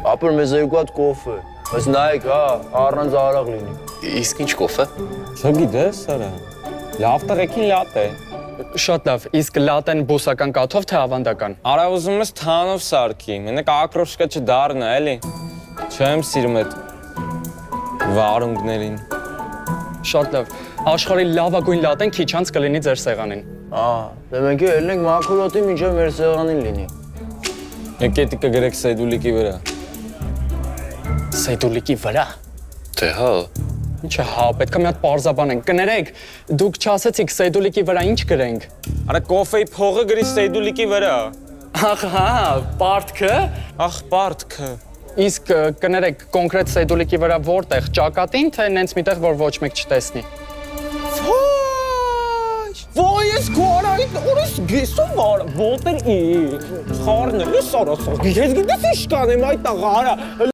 ապր մեզ երկու հատ կոֆե։ Բայց նայեք, հա, առանց արաղ լինի։ Իսկ ինչ կոֆե։ Չգիտես, սրա։ Լավ տղեկին լատ է։ Շատ լավ, իսկ լատեն բուսական կաթով թե ավանդական։ Արա ուզում ես թանով սարքի, մենակ ակրոշկա չդառնա, էլի։ Չեմ սիրում այդ վարունգներին։ Շատ լավ, աշխարհի լավագույն լատեն քիչ անց կլինի ձեր սեղանին։ Դե մենք ելնենք մաքրոտի մինչև մեր սեղանին լինի։ Եկեք կգրեք սեդուլիկի վրա։ Սեդուլիկի վրա։ Թե հա։ Ինչ է հա, պետք է մի հատ պարզաբանենք։ Կներեք, դուք չասեցիք սեդուլիկի վրա ինչ գրենք։ Արա կոֆեի փողը գրի սեդուլիկի վրա։ Ախ, հա, պարտքը։ Ախ, պարտքը։ Իսկ կներեք, կոնկրետ սեդուլիկի վրա որտեղ, ճակատին, թե նենց միտեղ, որ ոչ մեկ չտեսնի։ Ոյ, ես գորայ, օրս գեսով արա, ոտեր ի, խարն է, լես արասա, ես գիտես ինչ կանեմ այդ աղարա,